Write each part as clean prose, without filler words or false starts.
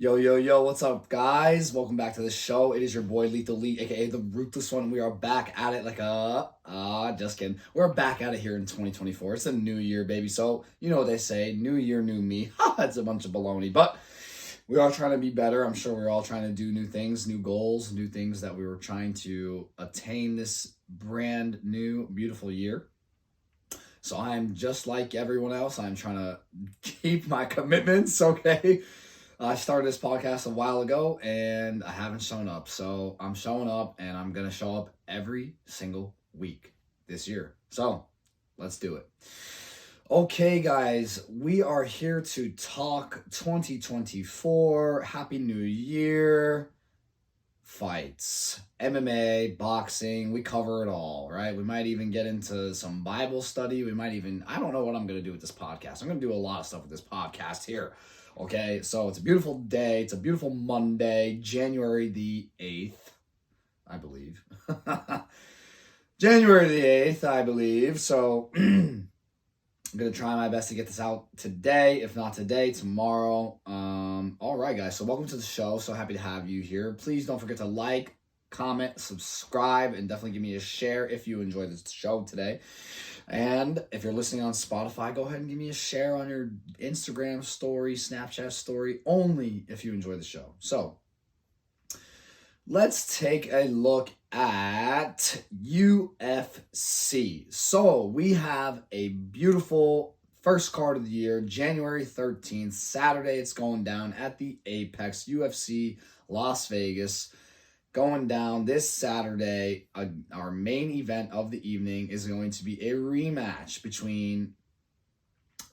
Yo, yo, yo, what's up, guys? Welcome back to the show. It is your boy, Lethal Lee, aka the Ruthless One. We are back at it just kidding. We're back at it here in 2024. It's a new year, baby. So, you know what they say, new year, new me. It's a bunch of baloney. But we are trying to be better. I'm sure we're all trying to do new things, new goals, new things that we were trying to attain this brand new, beautiful year. So I'm just like everyone else. I'm trying to keep my commitments, okay? I started this podcast a while ago and I haven't shown up. So I'm showing up and I'm going to show up every single week this year. So let's do it. Okay, guys, we are here to talk 2024. Happy New Year. Fights, MMA, boxing, we cover it all, right? We might even get into some Bible study. I don't know what I'm going to do with this podcast. I'm going to do a lot of stuff with this podcast here. Okay, so it's a beautiful day. It's a beautiful Monday, January the 8th, I believe. January the 8th, I believe. So I'm going to try my best to get this out today. If not today, tomorrow. All right, guys. So welcome to the show. So happy to have you here. Please don't forget to like, comment, subscribe, and definitely give me a share if you enjoyed this show today. And if you're listening on Spotify, go ahead and give me a share on your Instagram story, Snapchat story, only if you enjoy the show. So let's take a look at UFC. So we have a beautiful first card of the year, January 13th, Saturday. It's going down at the Apex UFC Las Vegas. Going down this Saturday, our main event of the evening is going to be a rematch between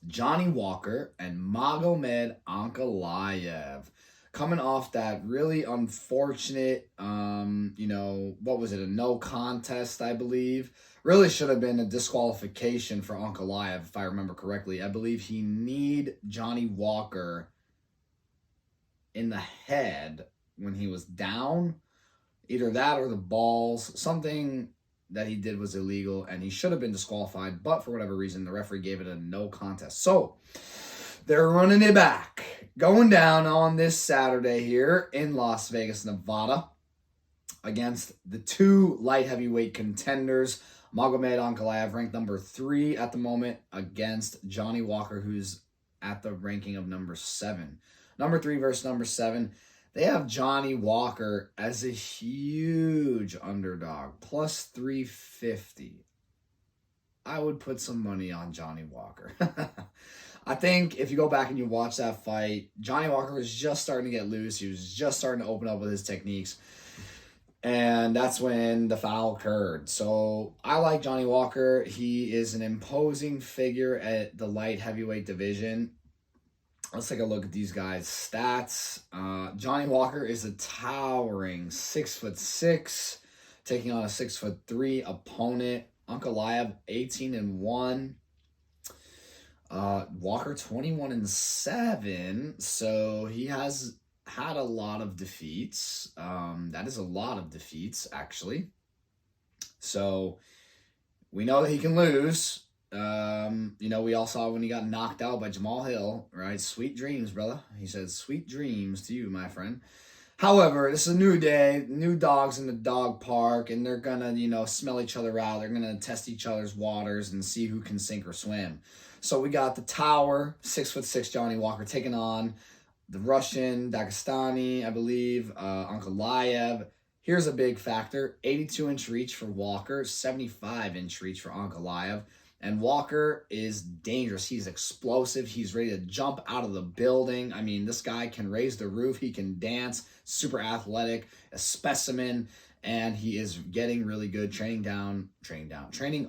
Johnny Walker and Magomed Ankalaev. Coming off that really unfortunate, what was it, a no contest, I believe. Really should have been a disqualification for Ankalaev, if I remember correctly. I believe he kneed Johnny Walker in the head when he was down. Either that or the balls. Something that he did was illegal, and he should have been disqualified, but for whatever reason, the referee gave it a no contest. So, they're running it back. Going down on this Saturday here in Las Vegas, Nevada, against the two light heavyweight contenders. Magomed Ankalaev, ranked number 3 at the moment, against Johnny Walker, who's at the ranking of number 7. Number 3 versus number 7. They have Johnny Walker as a huge underdog, plus 350. I would put some money on Johnny Walker. I think if you go back and you watch that fight, Johnny Walker was just starting to get loose. He was just starting to open up with his techniques. And that's when the foul occurred. So I like Johnny Walker. He is an imposing figure at the light heavyweight division. Let's take a look at these guys' stats. Johnny Walker is a towering 6'6", taking on a 6'3" opponent. Ankalaev 18-1. Walker 21-7. So he has had a lot of defeats. That is a lot of defeats, actually. So we know that he can lose. We all saw when he got knocked out by Jamal Hill, right? Sweet dreams, brother. He said, sweet dreams to you, my friend. However, this is a new day, new dogs in the dog park, and they're gonna, smell each other out. They're gonna test each other's waters and see who can sink or swim. So we got the Tower, 6'6" Johnny Walker, taking on the Russian, Dagestani, I believe, Ankalaev. Here's a big factor, 82-inch reach for Walker, 75-inch reach for Ankalaev. And Walker is dangerous. He's explosive. He's ready to jump out of the building. I mean, this guy can raise the roof. He can dance. Super athletic, a specimen. And he is getting really good training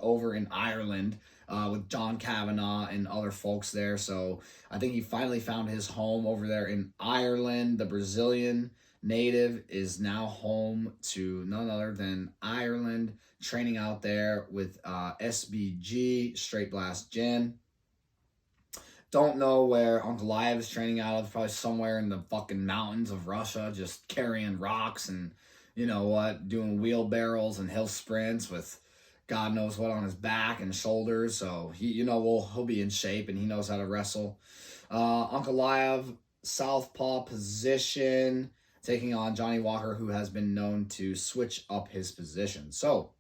over in Ireland with John Kavanagh and other folks there. So I think he finally found his home over there in Ireland. The Brazilian native is now home to none other than Ireland, training out there with SBG, Straight Blast Gym. Don't know where Ankalaev is training out of, probably somewhere in the fucking mountains of Russia, just carrying rocks and, doing wheelbarrows and hill sprints with God knows what on his back and shoulders. So he'll be in shape and he knows how to wrestle. Ankalaev southpaw position, taking on Johnny Walker, who has been known to switch up his position. So,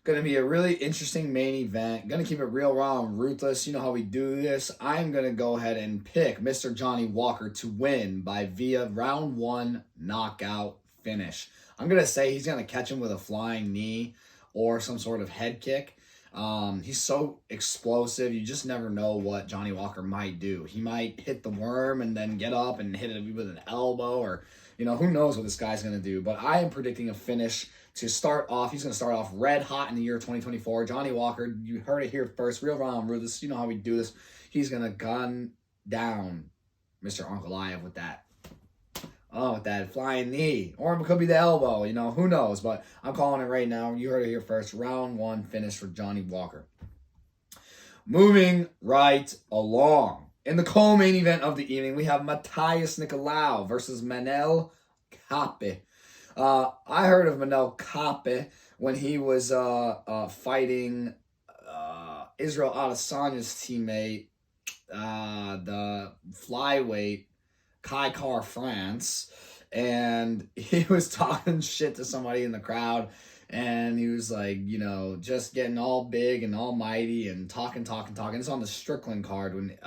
going to be a really interesting main event. Going to keep it real raw and ruthless. You know how we do this. I'm going to go ahead and pick Mr. Johnny Walker to win via round 1 knockout finish. I'm going to say he's going to catch him with a flying knee or some sort of head kick. He's so explosive. You just never know what Johnny Walker might do. He might hit the worm and then get up and hit it with an elbow, or, who knows what this guy's going to do. But I am predicting a finish to start off. He's going to start off red hot in the year 2024. Johnny Walker, you heard it here first. Real raw and ruthless. You know how we do this. He's going to gun down Mr. Ankalaev with that flying knee. Or it could be the elbow, who knows. But I'm calling it right now. You heard it here first. Round 1 finish for Johnny Walker. Moving right along. In the co-main event of the evening, we have Matthias Nicolau versus Manel Kape. I heard of Manel Kape when he was fighting Israel Adesanya's teammate, the flyweight Kai Car France, and he was talking shit to somebody in the crowd, and he was like, just getting all big and almighty and talking. It's on the Strickland card when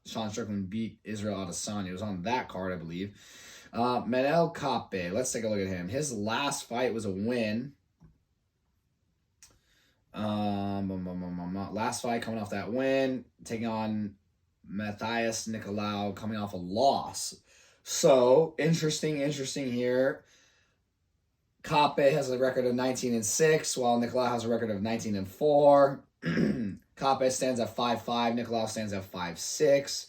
Sean Strickland beat Israel Adesanya. It was on that card, I believe. Manel Kape, let's take a look at him. His last fight was a win. Last fight coming off that win, taking on Matthias Nicolau, coming off a loss. So, interesting here. Kape has a record of 19-6, while Nicolau has a record of 19-4. Kape stands at 5'5", Nicolau stands at 5'6".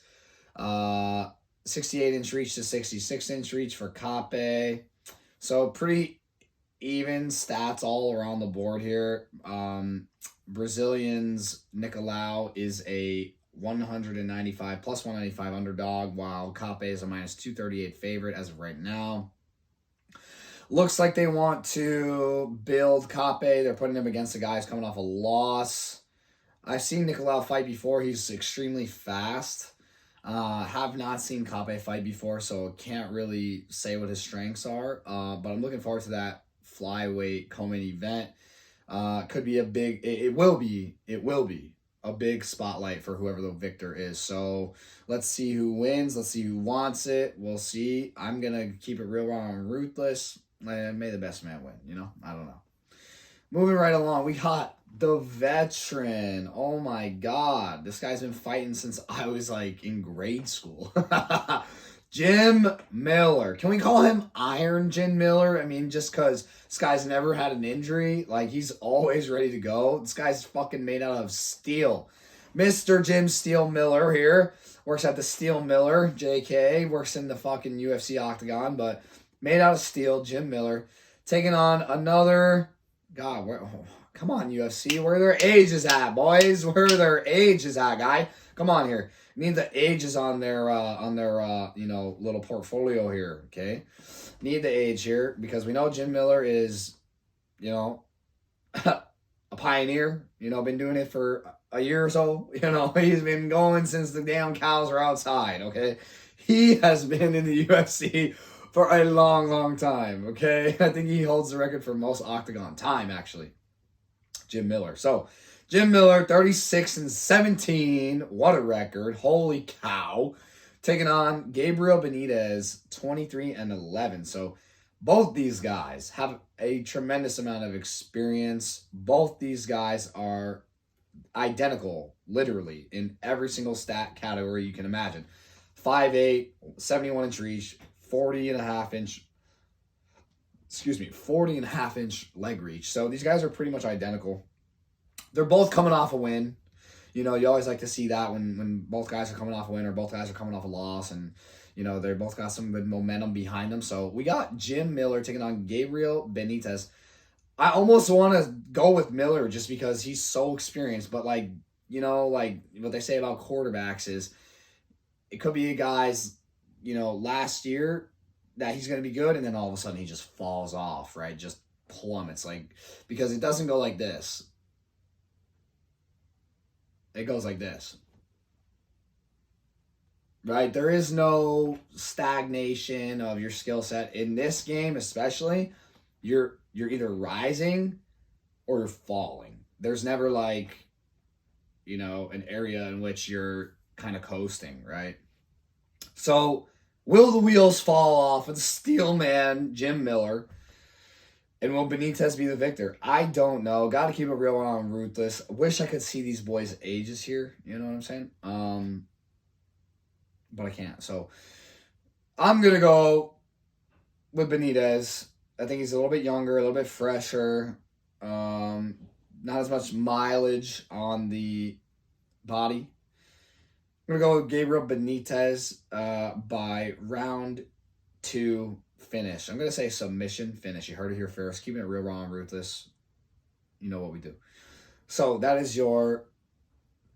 68-inch reach to 66-inch reach for Kape. So, pretty even stats all around the board here. Brazilian's Nicolau is a 195 plus 195 underdog, while Kape is a minus 238 favorite as of right now. Looks like they want to build Kape. They're putting him against the guys coming off a loss. I've seen Nicolau fight before. He's extremely fast. Have not seen Kape fight before, so can't really say what his strengths are. But I'm looking forward to that flyweight co-main event. Could be it will be a big spotlight for whoever the victor is. So let's see who wins. Let's see who wants it. We'll see. I'm going to keep it real raw and ruthless. May the best man win, I don't know. Moving right along, we got the veteran. Oh my God. This guy's been fighting since I was in grade school. Jim Miller. Can we call him Iron Jim Miller? I mean, just because this guy's never had an injury. He's always ready to go. This guy's fucking made out of steel. Mr. Jim Steel Miller here. Works at the Steel Miller. JK. Works in the fucking UFC octagon. But made out of steel. Jim Miller. Taking on another... God, come on, UFC. Where their ages at, boys? Where their ages at, guy? Come on here. Need the ages on their little portfolio here, okay? Need the age here because we know Jim Miller is, a pioneer. Been doing it for a year or so. He's been going since the damn cows are outside, okay? He has been in the UFC for a long, long time, okay? I think he holds the record for most octagon time, actually. Jim Miller. So, Jim Miller, 36-17. What a record. Holy cow. Taking on Gabriel Benitez, 23-11. So, both these guys have a tremendous amount of experience. Both these guys are identical, literally, in every single stat category you can imagine. 5'8", 71-inch reach, 40.5-inch leg reach. So these guys are pretty much identical. They're both coming off a win. You always like to see that when both guys are coming off a win or both guys are coming off a loss, and they're both got some good momentum behind them. So we got Jim Miller taking on Gabriel Benitez. I almost want to go with Miller just because he's so experienced, but what they say about quarterbacks is it could be guys last year that he's going to be good, and then all of a sudden he just falls off, right? Just plummets, because it doesn't go like this. It goes like this. right? There is no stagnation of your skill set in this game, especially. You're either rising or you're falling. There's never like, an area in which you're kind of coasting, right? So, will the wheels fall off of the Steel Man, Jim Miller? And will Benitez be the victor? I don't know. Got to keep it real on Ruthless. Wish I could see these boys' ages here. You know what I'm saying? But I can't. So I'm gonna go with Benitez. I think he's a little bit younger, a little bit fresher. Not as much mileage on the body. I'm gonna go with Gabriel Benitez by round 2 finish. I'm gonna say submission finish. You heard it here first. Keeping it real, raw, and ruthless. You know what we do. So that is your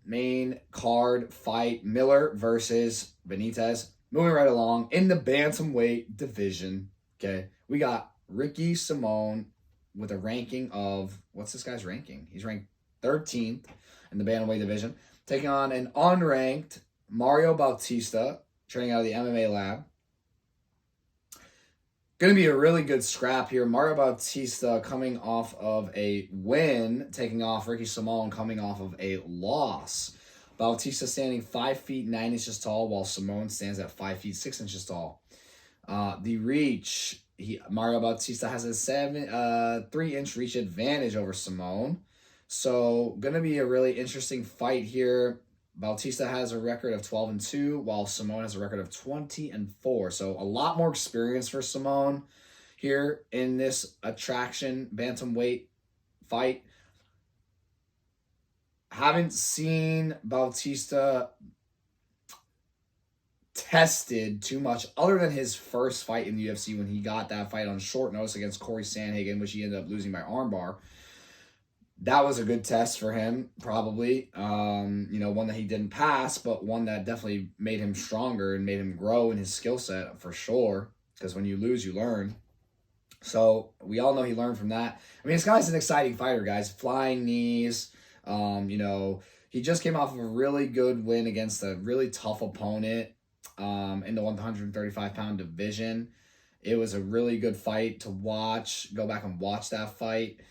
main card fight. Miller versus Benitez. Moving right along in the bantamweight division. Okay, we got Ricky Simone with a ranking of, what's this guy's ranking? He's ranked 13th in the bantamweight division, taking on an unranked Mario Bautista, training out of the MMA lab. Going to be a really good scrap here. Mario Bautista coming off of a win, taking off Ricky Simone coming off of a loss. Bautista standing 5 feet 9 inches tall, while Simone stands at 5 feet 6 inches tall. The reach, Mario Bautista has a 3-inch reach advantage over Simone. So, going to be a really interesting fight here. Bautista has a record of 12-2, while Simone has a record of 20-4. So a lot more experience for Simone here in this attraction bantamweight fight. Haven't seen Bautista tested too much other than his first fight in the UFC when he got that fight on short notice against Corey Sandhagen, which he ended up losing by armbar. That was a good test for him, probably. One that he didn't pass, but one that definitely made him stronger and made him grow in his skill set for sure. Because when you lose, you learn. So we all know he learned from that. I mean, this guy's an exciting fighter, guys. Flying knees. He just came off of a really good win against a really tough opponent in the 135-pound division. It was a really good fight to watch. Go back and watch that fight.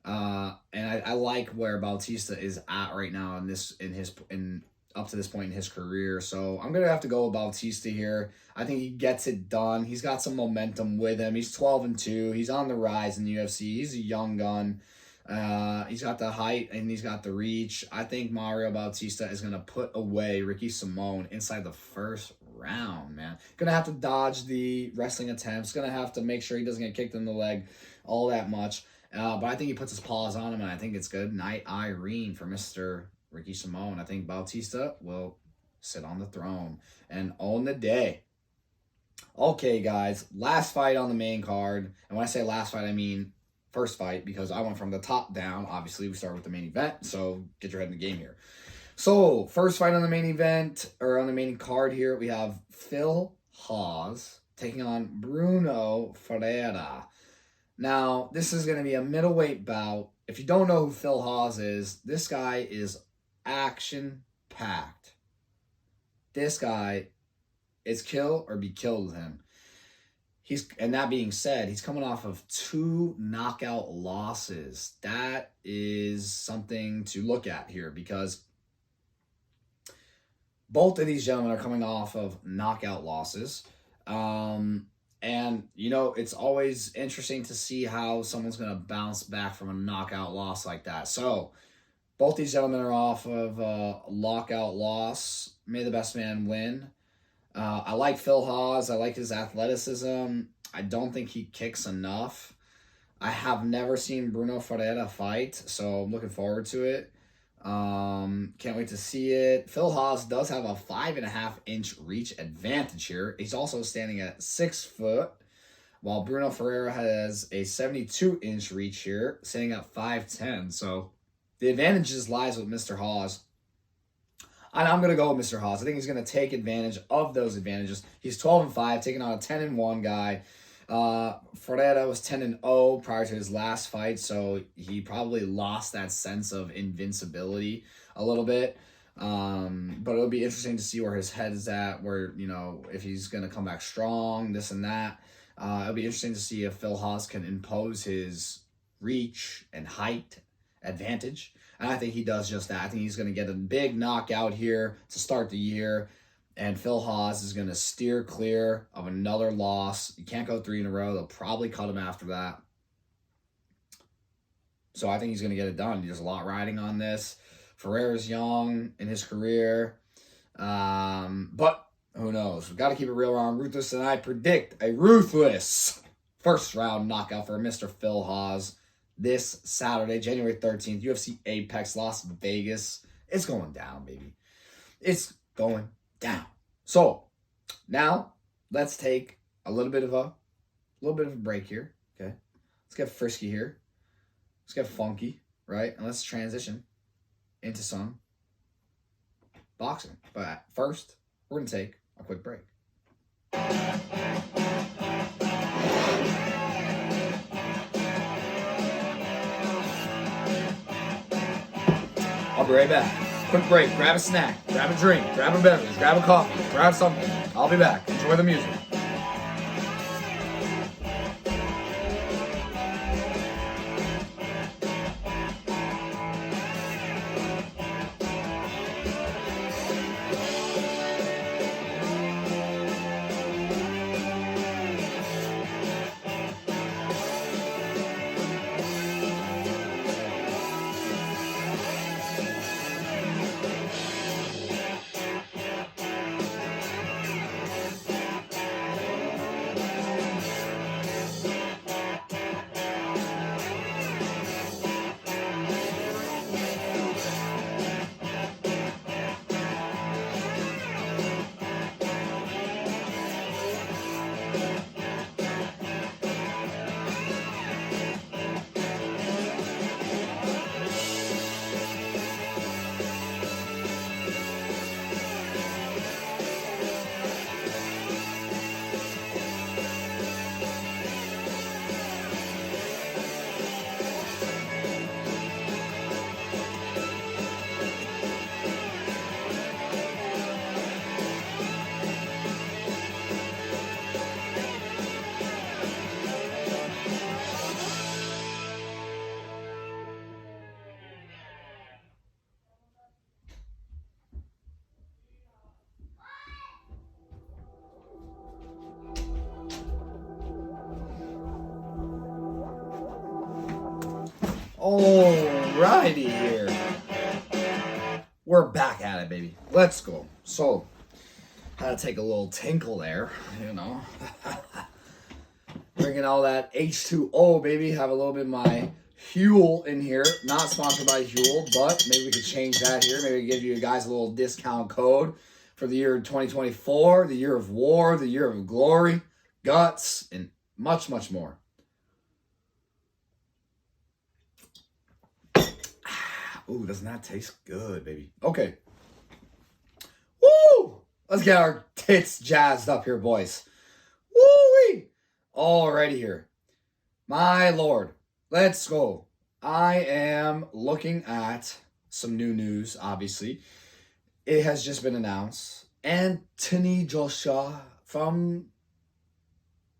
And I like where Bautista is at right now in up to this point in his career. So I'm gonna have to go with Bautista here. I think he gets it done. He's got some momentum with him. He's 12-2. He's on the rise in the UFC. He's a young gun. He's got the height and he's got the reach. I think Mario Bautista is gonna put away Ricky Simone inside the first round, man. Gonna have to dodge the wrestling attempts. Gonna have to make sure he doesn't get kicked in the leg all that much. But I think he puts his paws on him, and I think it's good night Irene for Mr. Ricky Simone. I think Bautista will sit on the throne and own the day. Okay, guys, last fight on the main card. And when I say last fight, I mean first fight, because I went from the top down. Obviously, we start with the main event, so get your head in the game here. So, first fight on the main event, or on the main card here, we have Phil Hawes taking on Bruno Ferreira. Now, this is going to be a middleweight bout. If you don't know who Phil Hawes is, this guy is action-packed. This guy is kill or be killed with him. And that being said, he's coming off of 2 knockout losses. That is something to look at here, because both of these gentlemen are coming off of knockout losses. And, it's always interesting to see how someone's going to bounce back from a knockout loss like that. So, both these gentlemen are off of a lockout loss. May the best man win. I like Phil Hawes. I like his athleticism. I don't think he kicks enough. I have never seen Bruno Ferreira fight, so I'm looking forward to it. Can't wait to see it. Phil Hawes does have a 5.5-inch reach advantage here. He's also standing at 6 foot, while Bruno Ferreira has a 72-inch reach here, standing at 5'10". So the advantages lies with Mr. Hawes. And I'm going to go with Mr. Hawes. I think he's going to take advantage of those advantages. He's 12-5, taking on a 10-1 guy. Ferreira was 10-0 prior to his last fight, so he probably lost that sense of invincibility a little bit. But it'll be interesting to see where his head is at, where, you know, if he's going to come back strong, this and that. It'll be interesting to see if Phil Haas can impose his reach and height advantage. And I think he does just that. I think he's going to get a big knockout here to start the year. And Phil Haas is going to steer clear of another loss. You can't go 3 in a row. They'll probably cut him after that. So I think he's going to get it done. There's a lot riding on this. Ferreira's young in his career. But who knows? We've got to keep it real around Ruthless. And I predict a Ruthless first round knockout for Mr. Phil Haas this Saturday, January 13th, UFC Apex, Las Vegas. It's going down, baby. It's going down. So now let's take a little bit of a break here. Okay. Let's get frisky here. Let's get funky, right? And let's transition into some boxing. But first, we're going to take a quick break. I'll be right back. Quick break. Grab a snack. Grab a drink. Grab a beverage. Grab a coffee. Grab something. I'll be back. Enjoy the music. Alrighty here. We're back at it, baby. Let's go. So, had to take a little tinkle there, you know. Drinking all that H2O, baby. Have a little bit of my Huel in here. Not sponsored by Huel, but maybe we could change that here. Maybe give you guys a little discount code for the year 2024, the year of war, the year of glory, guts, and much, much more. Ooh, doesn't that taste good, baby? Okay. Woo! Let's get our tits jazzed up here, boys. Woo-wee! Alrighty here. My lord. Let's go. I am looking at some new news, obviously. It has just been announced. Anthony Joshua from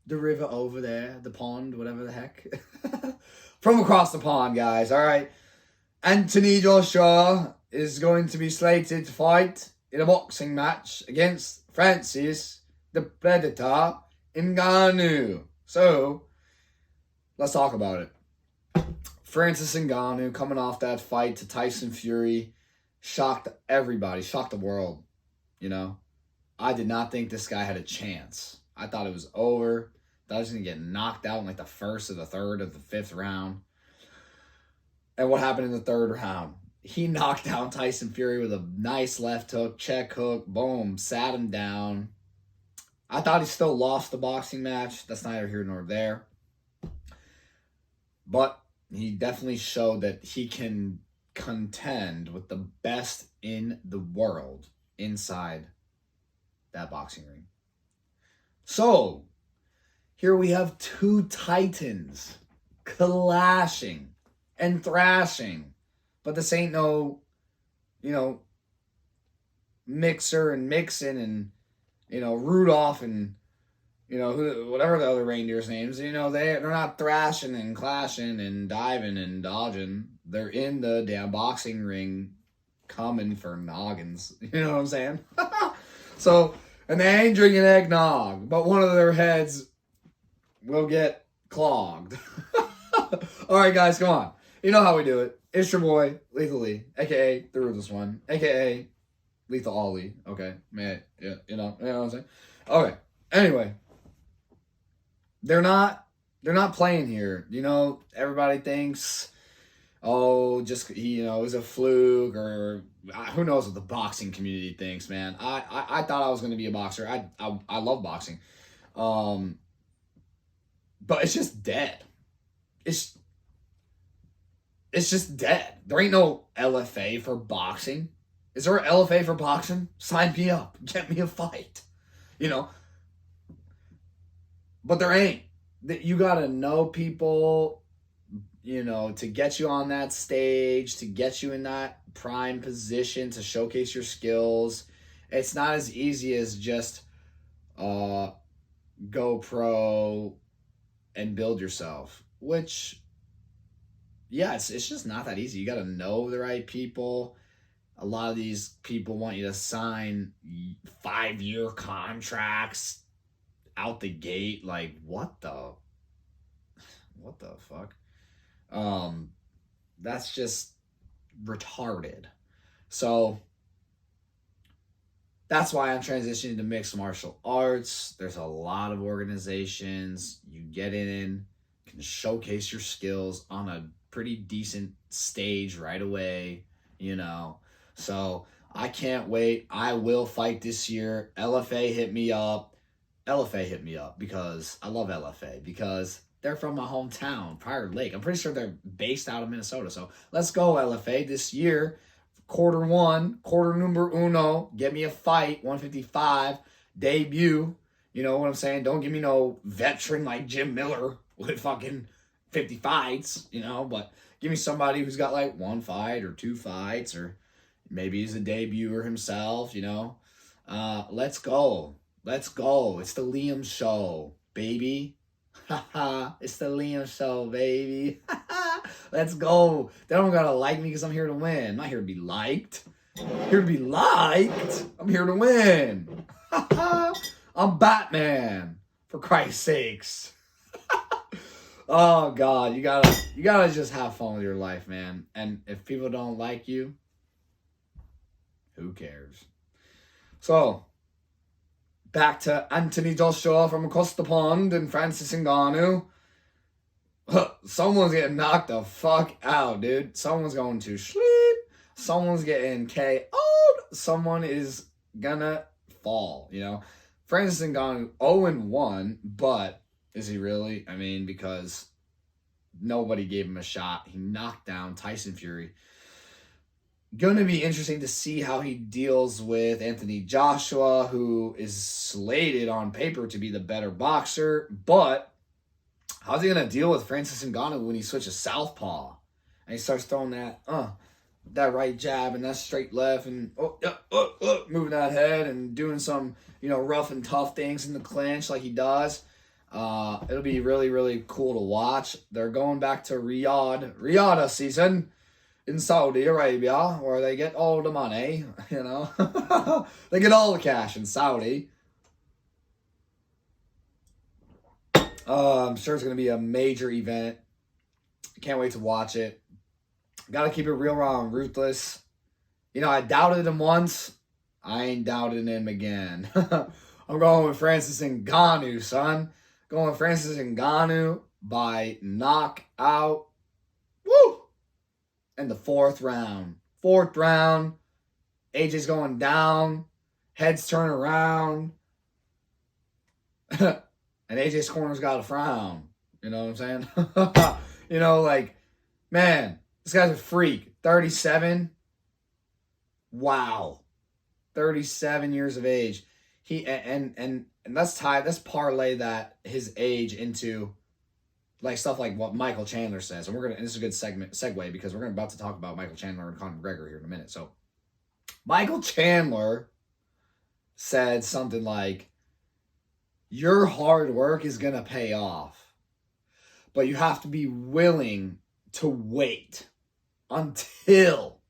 the river over there, the pond, whatever the heck. From across the pond, guys, alright? Anthony Joshua is going to be slated to fight in a boxing match against Francis the Predator Ngannou. So, let's talk about it. Francis Ngannou coming off that fight to Tyson Fury shocked everybody, shocked the world, you know. I did not think this guy had a chance. I thought it was over. I thought he was going to get knocked out in like the first or the third or the fifth round. And what happened in the third round? He knocked down Tyson Fury with a nice left hook, check hook, boom, sat him down. I thought he still lost the boxing match. That's neither here nor there. But he definitely showed that he can contend with the best in the world inside that boxing ring. So, here we have two titans clashing and thrashing. But this ain't no, Mixer and Mixon and, Rudolph and, whatever the other reindeer's names, they're not thrashing and clashing and diving and dodging. They're in the damn boxing ring coming for noggins. You know what I'm saying? So, and they ain't drinking eggnog, but one of their heads will get clogged. All right, guys, come on. You know how we do it. It's your boy, Lethal Lee, a.k.a. the Ruthless One, a.k.a. Lethal Ollie. Okay, man, yeah, you know what I'm saying? Okay, anyway. They're not playing here. Everybody thinks, oh, just, it was a fluke, or who knows what the boxing community thinks, man. I thought I was going to be a boxer. I love boxing. But it's just dead. It's just dead. There ain't no LFA for boxing. Is there an LFA for boxing? Sign me up. Get me a fight. But there ain't. You got to know people, to get you on that stage, to get you in that prime position, to showcase your skills. It's not as easy as just go pro and build yourself, which, yeah, it's just not that easy. You got to know the right people. A lot of these people want you to sign 5-year contracts out the gate. Like, what the fuck? That's just retarded. So that's why I'm transitioning to mixed martial arts. There's a lot of organizations. You get in, can showcase your skills on a pretty decent stage right away, So I can't wait. I will fight this year. LFA hit me up. Because I love LFA, because they're from my hometown, Prior Lake. I'm pretty sure they're based out of Minnesota. So let's go, LFA. This year, quarter number uno, get me a fight, 155, debut. You know what I'm saying? Don't give me no veteran like Jim Miller with fucking 50 fights, but give me somebody who's got like 1 fight or 2 fights, or maybe he's a debuter himself, Let's go. Let's go. It's the Liam Show, baby. It's the Liam Show, baby. Let's go. They don't gotta like me because I'm here to win. I'm not here to be liked. I'm here to be liked. I'm here to win. I'm Batman, for Christ's sakes. Oh God, you gotta just have fun with your life, man. And if people don't like you, who cares? So, back to Anthony Joshua from across the pond and Francis Ngannou. Someone's getting knocked the fuck out, dude. Someone's going to sleep. Someone's getting KO'd. Someone is gonna fall, Francis Ngannou 0-1, but is he really? I mean, because nobody gave him a shot. He knocked down Tyson Fury. Going to be interesting to see how he deals with Anthony Joshua, who is slated on paper to be the better boxer. But how's he going to deal with Francis Ngannou when he switches southpaw and he starts throwing that right jab and that straight left and moving that head and doing some rough and tough things in the clinch like he does. It'll be really, really cool to watch. They're going back to Riyadh season in Saudi Arabia, where they get all the money, They get all the cash in Saudi. I'm sure it's going to be a major event. Can't wait to watch it. Got to keep it real raw and ruthless. I doubted him once. I ain't doubting him again. I'm going with Francis Ngannou, son. Going with Francis Ngannou by knockout. Woo! In the 4th round. 4th round. AJ's going down. Heads turn around. And AJ's corner's got a frown. You know what I'm saying? Man, this guy's a freak. 37. Wow. 37 years of age. He and let's parlay that his age into stuff like what Michael Chandler says. And this is a good segue, because we're about to talk about Michael Chandler and Conor McGregor here in a minute. So Michael Chandler said something like, your hard work is going to pay off, but you have to be willing to wait until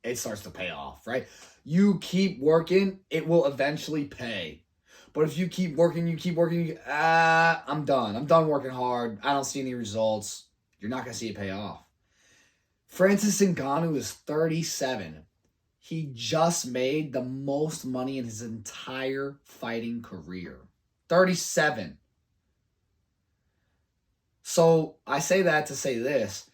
it starts to pay off, right? You keep working, it will eventually pay. But if you keep working, I'm done. I'm done working hard. I don't see any results. You're not going to see it pay off. Francis Ngannou is 37. He just made the most money in his entire fighting career. 37. So I say that to say this.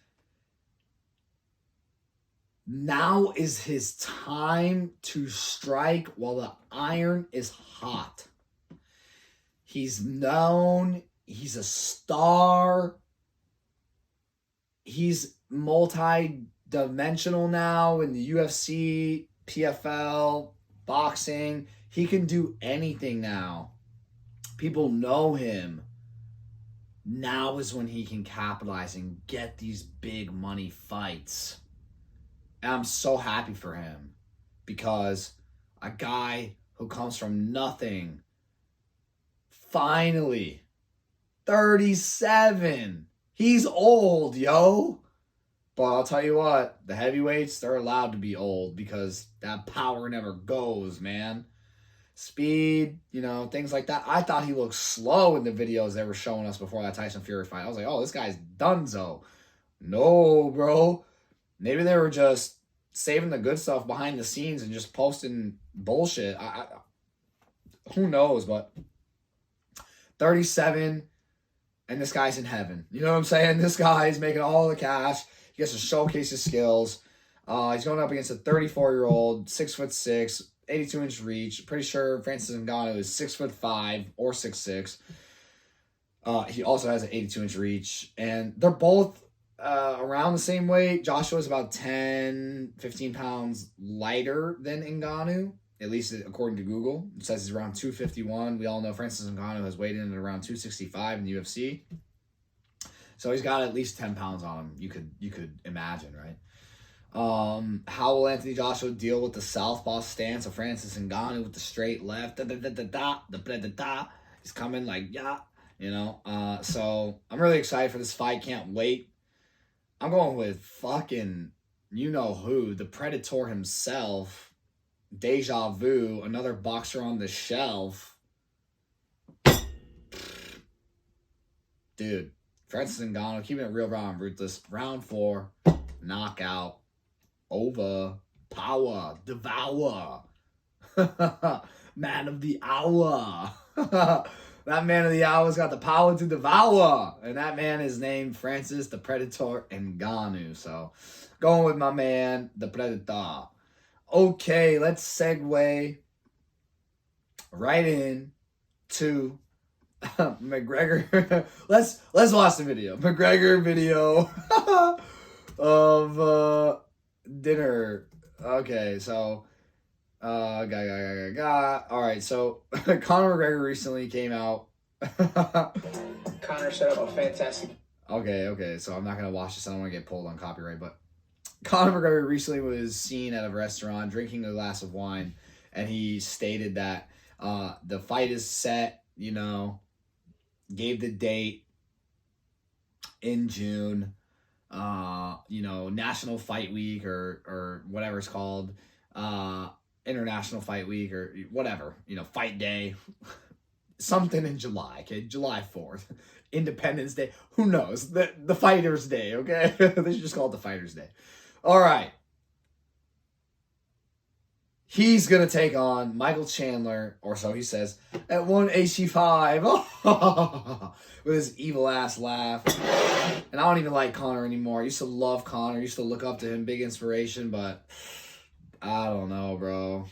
Now is his time to strike while the iron is hot. He's known. He's a star. He's multi-dimensional now in the UFC, PFL, boxing. He can do anything now. People know him. Now is when he can capitalize and get these big money fights. And I'm so happy for him because a guy who comes from nothing, finally, 37. He's old, yo. But I'll tell you what, the heavyweights, they're allowed to be old because that power never goes, man. Speed, things like that. I thought he looked slow in the videos they were showing us before that Tyson Fury fight. I was like, oh, this guy's donezo. No, bro. Maybe they were just saving the good stuff behind the scenes and just posting bullshit. Who knows, but 37, and this guy's in heaven. You know what I'm saying? This guy's making all the cash. He gets to showcase his skills. He's going up against a 34-year-old, 6'6", 82-inch reach. Pretty sure Francis Ngannou is 6'5" or 6'6". He also has an 82-inch reach, and they're both around the same weight. Joshua's about 10, 15 pounds lighter than Ngannou, at least according to Google. It says he's around 251. We all know Francis Ngannou has weighed in at around 265 in the UFC. So he's got at least 10 pounds on him. You could imagine, right? How will Anthony Joshua deal with the southpaw stance of Francis Ngannou with the straight left? He's coming like, yeah, So I'm really excited for this fight. Can't wait. I'm going with fucking you-know-who, the Predator himself, Deja Vu, another boxer on the shelf. Dude, Francis Ngannou, keeping it real raw and ruthless. Round 4, knockout, over, power, devour. Man of the hour. That man of the hour's got the power to devour. And that man is named Francis the Predator Ngannou. So, going with my man, the Predator. Okay, let's segue right in to McGregor. let's watch the video. McGregor video of dinner. Okay, so all right, so Conor McGregor recently came out. Conor set up a fantastic. Okay, so I'm not gonna watch this. I don't want to get pulled on copyright, but Conor McGregor recently was seen at a restaurant drinking a glass of wine, and he stated that the fight is set. Gave the date in June. National Fight Week or whatever it's called. International Fight Week or whatever, Fight Day, something in July, okay, July 4th, Independence Day, who knows, the Fighter's Day, okay, they should just call it the Fighter's Day. All right, he's gonna take on Michael Chandler, or so he says, at 185, with his evil ass laugh. And I don't even like Conor anymore. I used to love Conor, I used to look up to him, big inspiration, but I don't know, bro.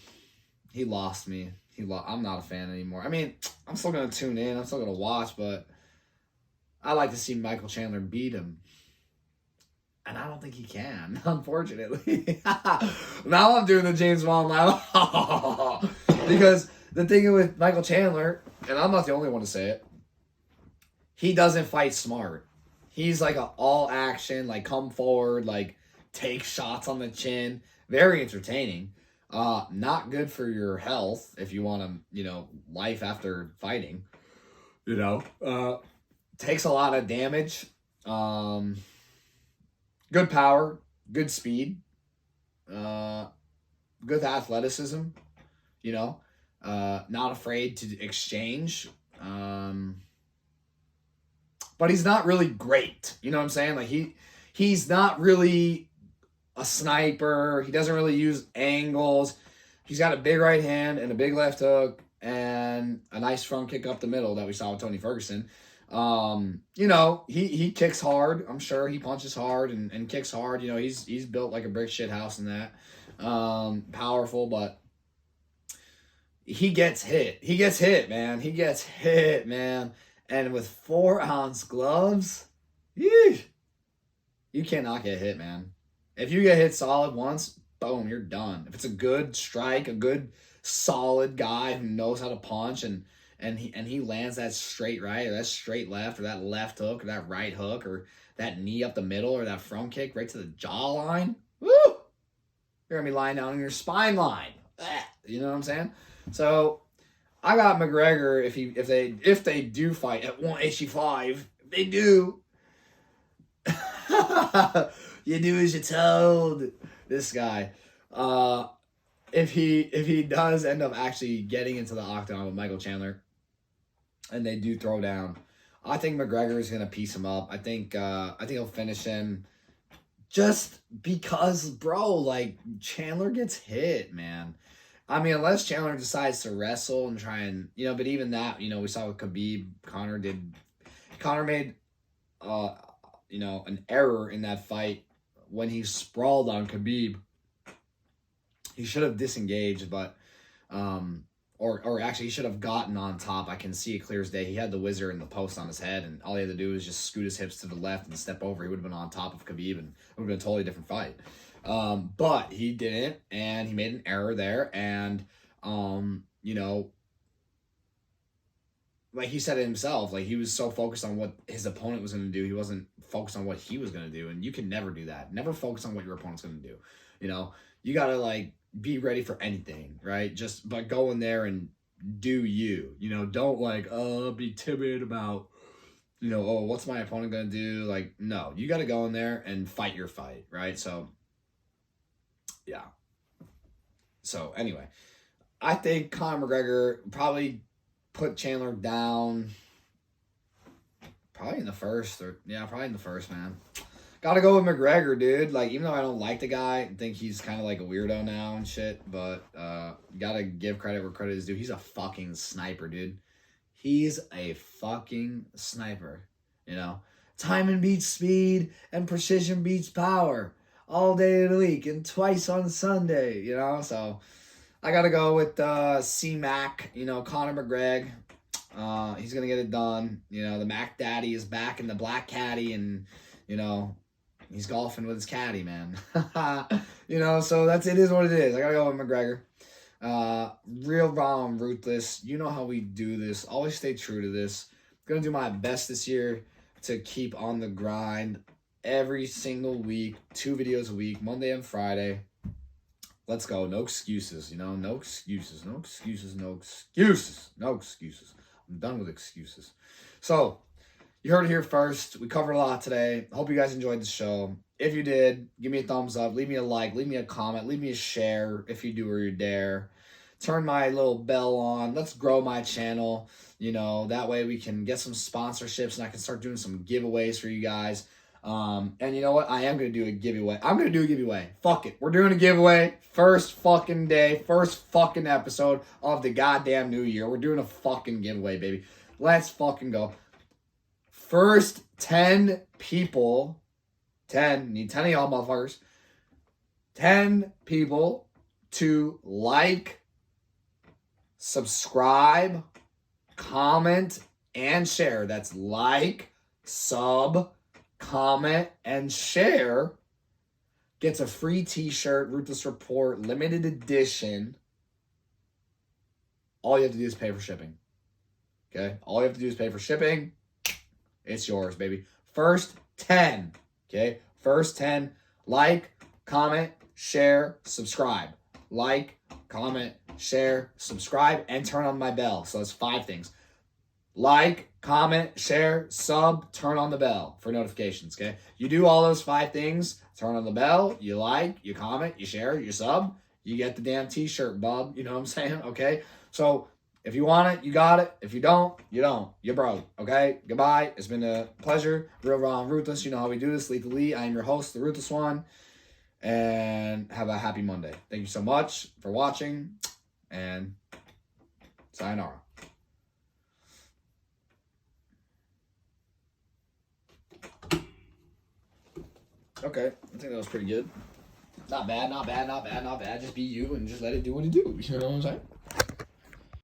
He lost me. I'm not a fan anymore. I mean, I'm still going to tune in. I'm still going to watch, but I like to see Michael Chandler beat him. And I don't think he can, unfortunately. Now I'm doing the James Bond laugh. Because the thing with Michael Chandler, and I'm not the only one to say it, he doesn't fight smart. He's like an all-action, like come forward, like take shots on the chin. Very entertaining. Not good for your health if you want to, life after fighting. Takes a lot of damage. Good power, good speed, good athleticism. Not afraid to exchange. But he's not really great. You know what I'm saying? Like he's not really a sniper. He doesn't really use angles. He's got a big right hand and a big left hook and a nice front kick up the middle that we saw with Tony Ferguson. He kicks hard. I'm sure he punches hard and kicks hard. He's built like a brick shit house in that. Powerful, but he gets hit. He gets hit, man. And with 4-ounce gloves, you cannot get hit, man. If you get hit solid once, boom, you're done. If it's a good strike, a good solid guy who knows how to punch and he lands that straight right or that straight left or that left hook or that right hook or that knee up the middle or that front kick right to the jawline, woo! You're gonna be lying down on your spine line. You know what I'm saying? So I got McGregor if they do fight at 185. If they do. You do as you're told. This guy. If he does end up actually getting into the octagon with Michael Chandler and they do throw down, I think McGregor is gonna piece him up. I think he'll finish him just because, bro, like Chandler gets hit, man. I mean, unless Chandler decides to wrestle and try and, but even that, we saw with Khabib, Conor made, an error in that fight when he sprawled on Khabib. He should have disengaged, but, or actually he should have gotten on top. I can see it clear as day. He had the whizzer and the post on his head, and all he had to do was just scoot his hips to the left and step over. He would have been on top of Khabib, and it would have been a totally different fight. But he didn't, and he made an error there, and, like he said it himself, like he was so focused on what his opponent was going to do, he wasn't focused on what he was going to do, and you can never do that. Never focus on what your opponent's going to do. You got to, like, be ready for anything, right? But go in there and do you. Don't, like, be timid about, what's my opponent going to do? Like, no, you got to go in there and fight your fight, right? So, yeah. So, anyway, I think Conor McGregor probably put Chandler down probably in the first, man. Gotta go with McGregor, dude. Like, even though I don't like the guy, I think he's kind of like a weirdo now and shit, but gotta give credit where credit is due. He's a fucking sniper, dude. He's a fucking sniper, Timing beats speed and precision beats power all day of the week and twice on Sunday, So I got to go with C-Mac, Conor McGregor. He's going to get it done. The Mac Daddy is back in the black caddy and, he's golfing with his caddy, man. So it is what it is. I got to go with McGregor. Real bomb, Ruthless. You know how we do this. Always stay true to this. Going to do my best this year to keep on the grind every single week, 2 videos a week, Monday and Friday. Let's go. No excuses, no excuses, no excuses, no excuses, no excuses. I'm done with excuses. So, you heard it here first. We covered a lot today. Hope you guys enjoyed the show. If you did, give me a thumbs up, leave me a like, leave me a comment, leave me a share if you do or you dare. Turn my little bell on. Let's grow my channel. That way we can get some sponsorships and I can start doing some giveaways for you guys. And you know what? I am going to do a giveaway. I'm going to do a giveaway. Fuck it. We're doing a giveaway. First fucking day. First fucking episode of the goddamn new year. We're doing a fucking giveaway, baby. Let's fucking go. First 10 people. 10. Need 10 of y'all motherfuckers. 10 people to like, subscribe, comment, and share. That's like, sub, comment, and share. Gets a free t-shirt, Ruthless Report, limited edition. All you have to do is pay for shipping. Okay? All you have to do is pay for shipping. It's yours, baby. First 10. Okay? First 10. Like, comment, share, subscribe. like, comment, share, subscribe, and turn on my bell. So that's 5 things. Like, comment, share, sub, turn on the bell for notifications, okay? You do all those 5 things, turn on the bell, you like, you comment, you share, you sub, you get the damn t-shirt, bub. You know what I'm saying? Okay? So if you want it, you got it. If you don't, you don't. You're broke. Okay? Goodbye. It's been a pleasure. Real Raw and Ruthless. You know how we do this. Lethal Lee. I am your host, the Ruthless One. And have a happy Monday. Thank you so much for watching. And sayonara. Okay. I think that was pretty good. Not bad, not bad, not bad, not bad. Just be you and just let it do what it do. You know what I'm saying?